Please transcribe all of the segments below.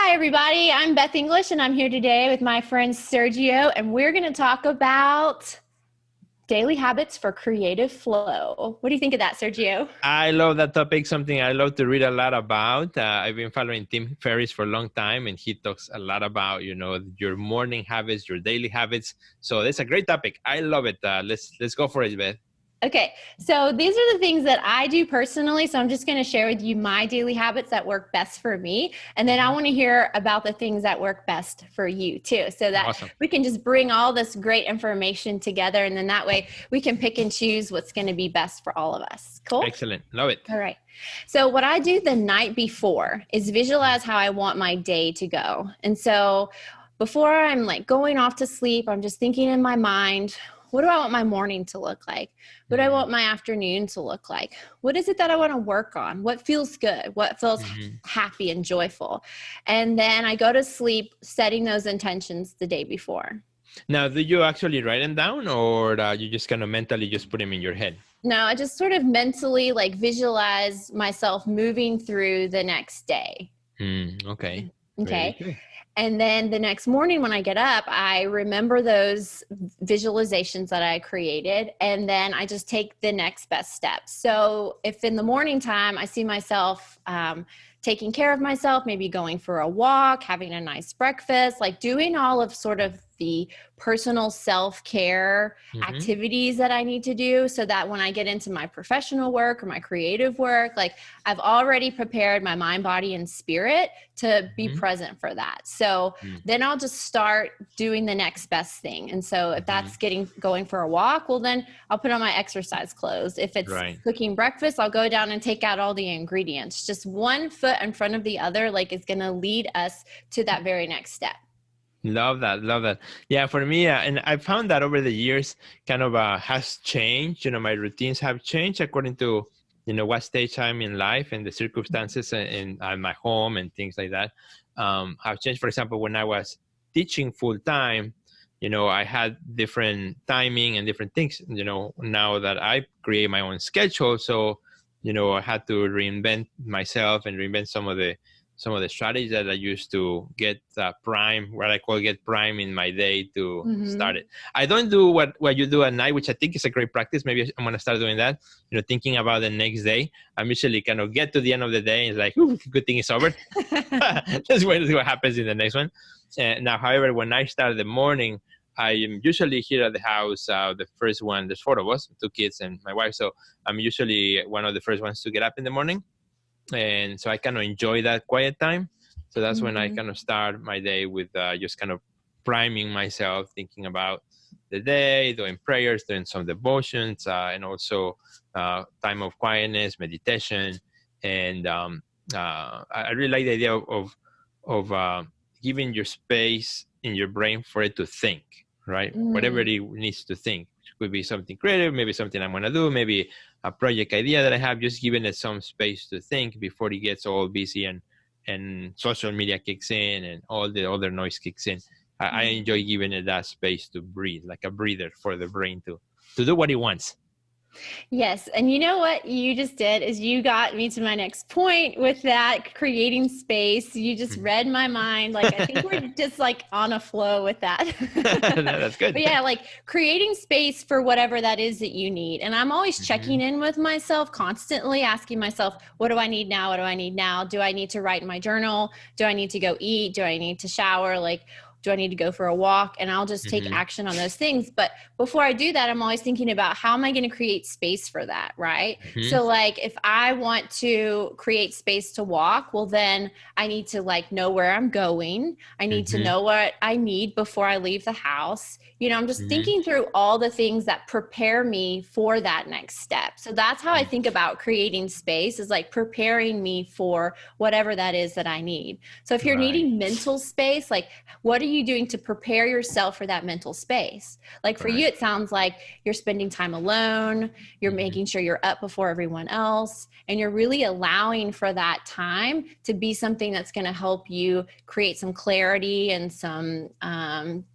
Hi, everybody. I'm Beth English, and I'm here today with my friend Sergio, and we're going to talk about daily habits for creative flow. What do you think of that, Sergio? I love that topic, something I love to read a lot about. I've been following Tim Ferriss for a long time, and he talks a lot about, your morning habits, your daily habits. So that's a great topic. I love it. Let's go for it, Beth. Okay, so these are the things that I do personally. So I'm just going to share with you my daily habits that work best for me. And then I want to hear about the things that work best for you too, so that Awesome. we can just bring all this great information together. And then that way we can pick and choose what's going to be best for all of us. Cool? Excellent. Love it. All right. So what I do the night before is visualize how I want my day to go. And so before I'm like going off to sleep, I'm just thinking in my mind, what do I want my morning to look like? What do I want my afternoon to look like? What is it that I want to work on? What feels good? What feels happy and joyful? And then I go to sleep setting those intentions the day before. Now, do you actually write them down, or you just kind of mentally just put them in your head? No, I just sort of mentally like visualize myself moving through the next day. Okay. Okay. And then the next morning when I get up, I remember those visualizations that I created, and then I just take the next best step. So if in the morning time I see myself taking care of myself, maybe going for a walk, having a nice breakfast, like doing all of sort of the personal self-care activities that I need to do, so that when I get into my professional work or my creative work, like I've already prepared my mind, body, and spirit to be present for that. So then I'll just start doing the next best thing. And so if that's going for a walk, well, then I'll put on my exercise clothes. If it's cooking breakfast, I'll go down and take out all the ingredients. Just one foot in front of the other, like, is going to lead us to that very next step. Love that. Love that. Yeah, for me, and I found that over the years kind of has changed. My routines have changed according to, what stage I'm in life and the circumstances in my home and things like that have changed. For example, when I was teaching full time, I had different timing and different things, now that I create my own schedule. So, I had to reinvent myself and reinvent some of the strategies that I used to get prime, what I call get prime in my day to start it. I don't do what you do at night, which I think is a great practice. Maybe I'm going to start doing that, thinking about the next day. I'm usually kind of get to the end of the day and it's like, ooh, good thing it's over. Just wait to see what happens in the next one. Now, however, when I start the morning, I am usually here at the house, the first one. There's 4 of us, 2 kids and my wife. So I'm usually one of the first ones to get up in the morning. And so I kind of enjoy that quiet time. So that's when I kind of start my day with just kind of priming myself, thinking about the day, doing prayers, doing some devotions, and also time of quietness, meditation. And I really like the idea of giving your space in your brain for it to think, right? Whatever it needs to think. It could be something creative, maybe something I'm going to do, maybe a project idea that I have, just giving it some space to think before it gets all busy and social media kicks in and all the other noise kicks in. I enjoy giving it that space to breathe, like a breather for the brain to do what it wants. Yes. And you know what you just did is you got me to my next point with that creating space. You just read my mind. Like, I think we're just like on a flow with that. That's good. But yeah, like creating space for whatever that is that you need. And I'm always checking in with myself, constantly asking myself, what do I need now? What do I need now? Do I need to write in my journal? Do I need to go eat? Do I need to shower? Like, do I need to go for a walk? And I'll just take action on those things. But before I do that, I'm always thinking about how am I going to create space for that, right? So like if I want to create space to walk, well, then I need to like know where I'm going. I need to know what I need before I leave the house. I'm just thinking through all the things that prepare me for that next step. So that's how I think about creating space, is like preparing me for whatever that is that I need. So if you're needing mental space, like what are you doing to prepare yourself for that mental space? Like for you, it sounds like you're spending time alone, you're making sure you're up before everyone else, and you're really allowing for that time to be something that's going to help you create some clarity and some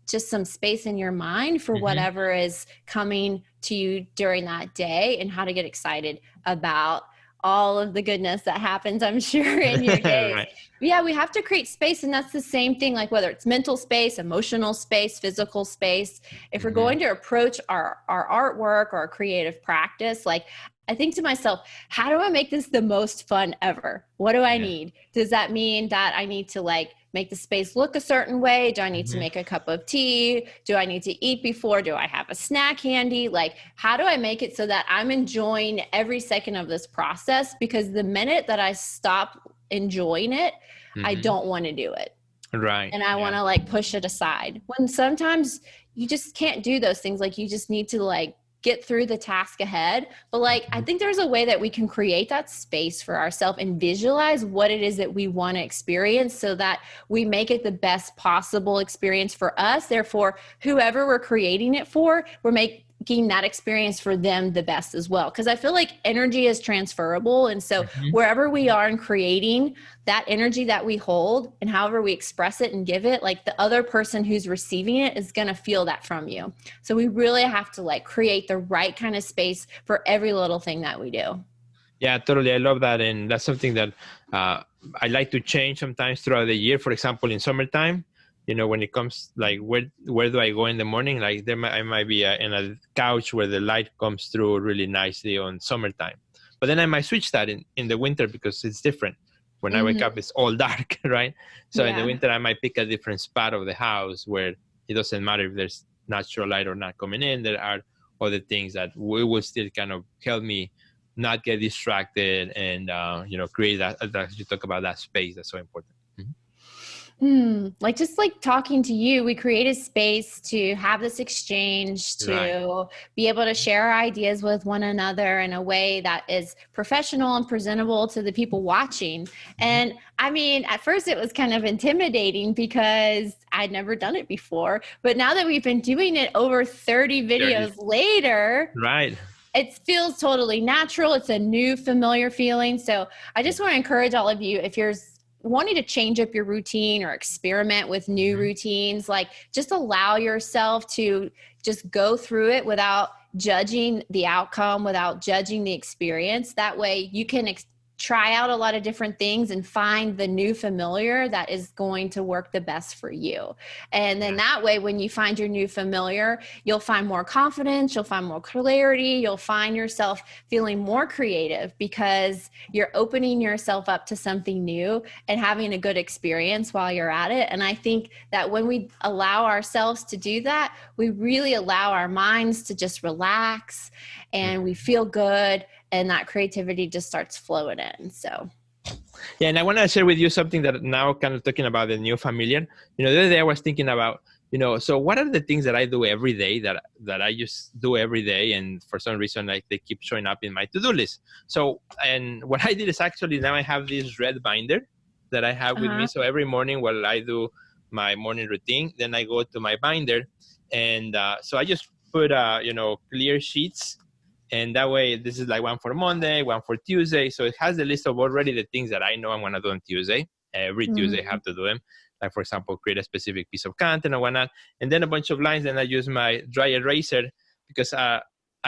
just some space in your mind for whatever is coming to you during that day, and how to get excited about all of the goodness that happens, I'm sure, in your days. Right. Yeah, we have to create space. And that's the same thing, like whether it's mental space, emotional space, physical space. If we're Hmm. going to approach our artwork or our creative practice, like I think to myself, how do I make this the most fun ever? What do I Yeah. need? Does that mean that I need to like make the space look a certain way? Do I need to Hmm. make a cup of tea? Do I need to eat before? Do I have a snack handy? Like, how do I make it so that I'm enjoying every second of this process? Because the minute that I stop enjoying it, I Hmm. don't want to do it. Right. And I want Yeah. to like push it aside. When sometimes you just can't do those things. Like you just need to like get through the task ahead. But like I Mhm. think there's a way that we can create that space for ourselves and visualize what it is that we want to experience so that we make it the best possible experience for us. Therefore, whoever we're creating it for, we're making that experience for them the best as well. Because I feel like energy is transferable. And so Mhm. wherever we are in creating, that energy that we hold and however we express it and give it, like the other person who's receiving it is going to feel that from you. So we really have to like create the right kind of space for every little thing that we do. Yeah, totally. I love that. And that's something that uh, I like to change sometimes throughout the year. For example, in summertime, when it comes like where do I go in the morning? Like I might be in a couch where the light comes through really nicely on summertime. But then I might switch that in the winter because it's different. When I wake up, Mm-hmm. it's all dark, right? So in the Yeah. winter, I might pick a different spot of the house where it doesn't matter if there's natural light or not coming in. There are other things that will still kind of help me not get distracted and create that you talk about that space that's so important. Mhm. Like just like talking to you, we created space to have this exchange, Right. to be able to share our ideas with one another in a way that is professional and presentable to the people watching. Mhm. And I mean, at first it was kind of intimidating because I'd never done it before. But now that we've been doing it over 30 There it is. videos later, Right. it feels totally natural. It's a new familiar feeling. So I just want to encourage all of you, if you're wanting to change up your routine or experiment with new Mhm. routines, like just allow yourself to just go through it without judging the outcome, without judging the experience. That way you can try out a lot of different things and find the new familiar that is going to work the best for you. And then Yeah. that way, when you find your new familiar, you'll find more confidence, you'll find more clarity, you'll find yourself feeling more creative because you're opening yourself up to something new and having a good experience while you're at it. And I think that when we allow ourselves to do that, we really allow our minds to just relax and we Mhm. feel good, and that creativity just starts flowing in. So Yeah, and I want to share with you something that now kind of talking about the new familiar. The other day I was thinking about, so what are the things that I do every day that I just do every day, and for some reason like they keep showing up in my to-do list. So, and what I did is actually now I have this red binder that I have with me. uh-huh. So every morning while I do my morning routine, then I go to my binder, and so I just put clear sheets, and that way this is like one for Monday, one for Tuesday, so it has the list of already the things that I know I'm going to do on Tuesday. Every Tuesday I Mm-hmm. have to do them, like for example create a specific piece of content or whatnot, and then a bunch of lines. Then I use my dry eraser because I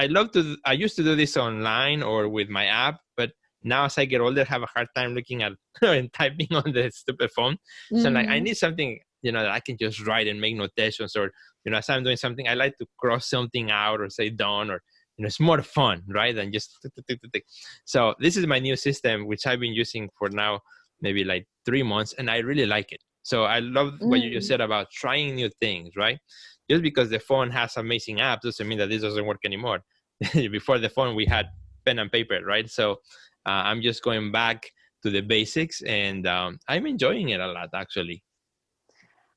used to do this online or with my app, but now as I get older I have a hard time looking at and typing on the stupid phone. So I'm like, I Mm-hmm. need something that I can just write and make notations, or as I'm doing something I like to cross something out or say done, or it's more fun, right, than just tick, tick, tick, tick, tick. So this is my new system, which I've been using for now maybe like 3 months, and I really like it. So I love what you just Mm. said about trying new things, right? Just because the phone has amazing apps doesn't mean that this doesn't work anymore. Before the phone, we had pen and paper, right? So I'm just going back to the basics, and I'm enjoying it a lot, actually.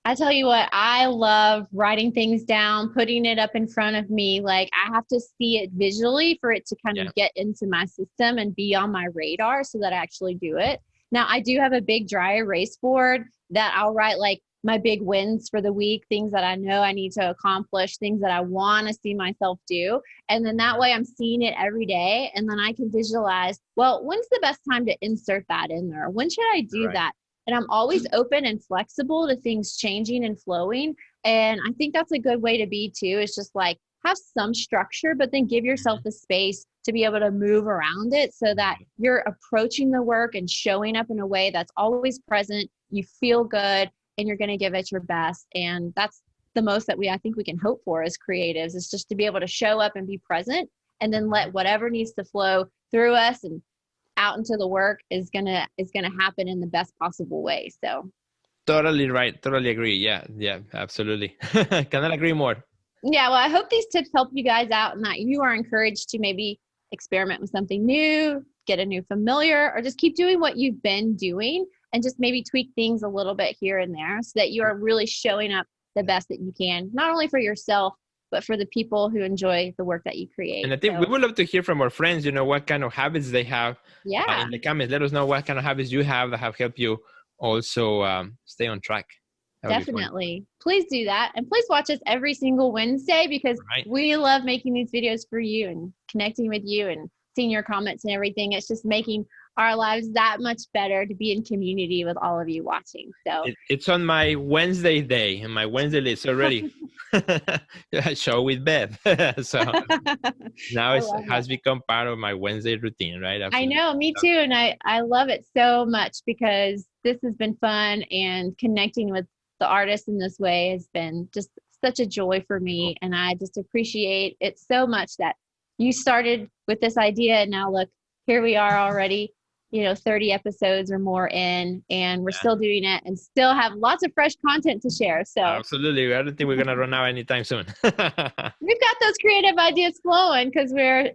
I tell you what, I love writing things down, putting it up in front of me. Like I have to see it visually for it to kind Yeah. of get into my system and be on my radar so that I actually do it. Now, I do have a big dry erase board that I'll write like my big wins for the week, things that I know I need to accomplish, things that I want to see myself do. And then that way I'm seeing it every day. And then I can visualize, well, when's the best time to insert that in there? When should I do Right. that? And I'm always open and flexible to things changing and flowing. And I think that's a good way to be too. Is just like have some structure, but then give yourself Mhm. the space to be able to move around it so that you're approaching the work and showing up in a way that's always present. You feel good and you're going to give it your best. And that's the most that I think we can hope for as creatives, is just to be able to show up and be present, and then let whatever needs to flow through us and out into the work is gonna happen in the best possible way. So totally right. Totally agree. Yeah, absolutely. Cannot agree more. Yeah, well, I hope these tips help you guys out and that you are encouraged to maybe experiment with something new, get a new familiar, or just keep doing what you've been doing and just maybe tweak things a little bit here and there so that you are really showing up the best that you can, not only for yourself, but for the people who enjoy the work that you create. And I think we would love to hear from our friends, what kind of habits they have. In the comments. Let us know what kind of habits you have that have helped you also stay on track. Definitely. Please do that. And please watch us every single Wednesday, because we love making these videos for you and connecting with you and seeing your comments and everything. It's just making our lives that much better to be in community with all of you watching. So it's on my Wednesday day, and my Wednesday list already. Show with Beth. So now it has become part of my Wednesday routine, right? Absolutely. I know, me too. And I love it so much, because this has been fun, and connecting with the artists in this way has been just such a joy for me. And I just appreciate it so much that you started with this idea, and now look, here we are already, 30 episodes or more in, and we're still doing it and still have lots of fresh content to share. So absolutely. I don't think we're going to run out anytime soon. We've got those creative ideas flowing because we're,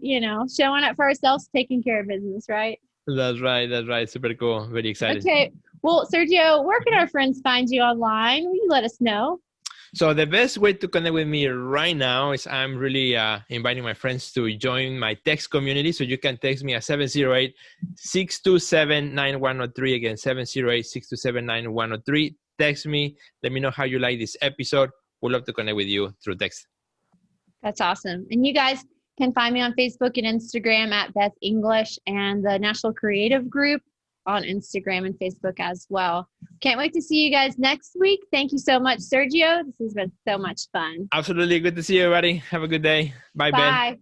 showing up for ourselves, taking care of business, right? That's right. Super cool. Very excited. Okay. Well, Sergio, where can our friends find you online? Will you let us know? So the best way to connect with me right now is I'm really inviting my friends to join my text community. So you can text me at 708-627-9103. Again, 708-627-9103. Text me. Let me know how you like this episode. We'd love to connect with you through text. That's awesome. And you guys can find me on Facebook and Instagram at Beth English, and the National Creative Group on Instagram and Facebook as well. Can't wait to see you guys next week. Thank you so much, Sergio. This has been so much fun. Absolutely. Good to see you, everybody. Have a good day. Bye, Ben.